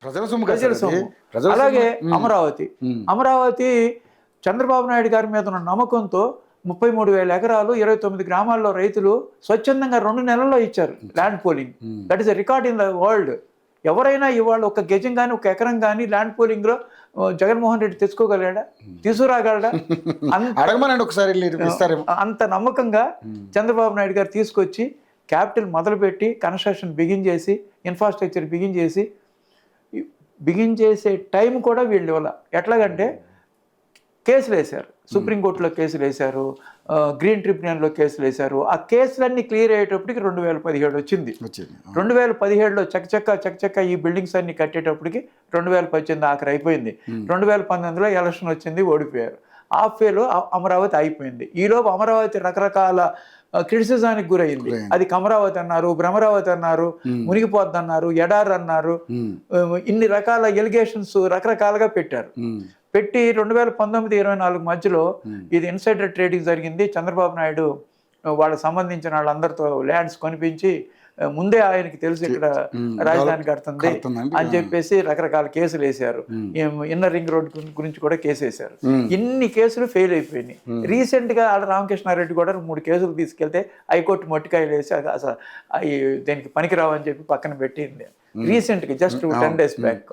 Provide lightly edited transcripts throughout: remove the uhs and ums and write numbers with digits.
ప్రజల సొమ్ము కదా ప్రజల సార్ అది. సొమ్ము. ప్రజల అలాగే సొమ్ము. అమరావతి ఉమ్. అమరావతి చంద్రబాబు నాయుడు గారి మీద ఉన్న నమ్మకంతో 33,000 ఎకరాలు 29 గ్రామాల్లో రైతులు స్వచ్ఛందంగా 2 నెలల్లో ఇచ్చారు land polling. That is a record in the world. ఎవరైనా ఇవాళ ఒక గజం కానీ ఒక ఎకరం కానీ ల్యాండ్ పోలింగ్లో జగన్మోహన్ రెడ్డి తెచ్చుకోగలడా, తీసుకురాగలడా? అడగమనండి ఒకసారి ఇస్తారేమో. అంత నమ్మకంగా చంద్రబాబు నాయుడు గారు తీసుకొచ్చి క్యాపిటల్ మొదలుపెట్టి కన్స్ట్రక్షన్ బిగిన్ చేసి ఇన్ఫ్రాస్ట్రక్చర్ బిగిన్ చేసే టైం కూడా వీళ్ళు వల్ల ఎట్లాగంటే కేసులు వేశారు, సుప్రీంకోర్టులో కేసులు వేశారు, గ్రీన్ ట్రిబ్యునల్లో కేసులు వేశారు. ఆ కేసులన్నీ క్లియర్ అయ్యేటప్పటికి 2017 వచ్చింది. 2017లో చకచక్క ఈ బిల్డింగ్స్ అన్ని కట్టేటప్పటికి 2018 ఆఖరి అయిపోయింది. 2019లో ఎలక్షన్ వచ్చింది, ఓడిపోయారు. ఆఫ్వేలో అమరావతి అయిపోయింది. ఈలోపు అమరావతి రకరకాల క్రిటిసిజానికి గురైంది. అది కమరావతి అన్నారు, భ్రమరావతి అన్నారు, మునిగిపోద్ది అన్నారు, ఎడార్ అన్నారు. ఇన్ని రకాల ఎలిగేషన్స్ రకరకాలుగా పెట్టారు. పెట్టి 2019-24 మధ్యలో ఇది ఇన్సైడర్ ట్రేడింగ్ జరిగింది. చంద్రబాబు నాయుడు వాళ్ళకి సంబంధించిన వాళ్ళందరితో ల్యాండ్స్ కొనిపించి ముందే ఆయనకి తెలుసు ఇక్కడ రాజధాని కడుతుంది అని చెప్పేసి రకరకాల కేసులు వేశారు. ఇన్నర్ రింగ్ రోడ్ గురించి కూడా కేసు వేశారు. ఇన్ని కేసులు ఫెయిల్ అయిపోయినాయి. రీసెంట్ గా ఆడ రామకృష్ణారెడ్డి కూడా 3 కేసులు తీసుకెళ్తే హైకోర్టు మొట్టికాయలు వేసి అసలు దీనికి పనికిరావని చెప్పి పక్కన పెట్టింది. రీసెంట్ గా జస్ట్ 10 days బ్యాక్.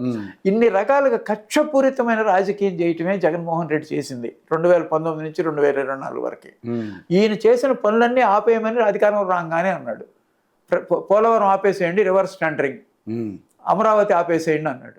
ఇన్ని రకాలుగా కక్షపూరితమైన రాజకీయం చేయటమే జగన్మోహన్ రెడ్డి చేసింది 2019 నుంచి 2024 వరకు. ఈయన చేసిన పనులన్నీ ఆపేయమని అధికారంలో రాగానే అన్నాడు. పోలవరం ఆపేసేయండి, రివర్స్ టెండరింగ్, అమరావతి ఆపేసేయండి అన్నాడు.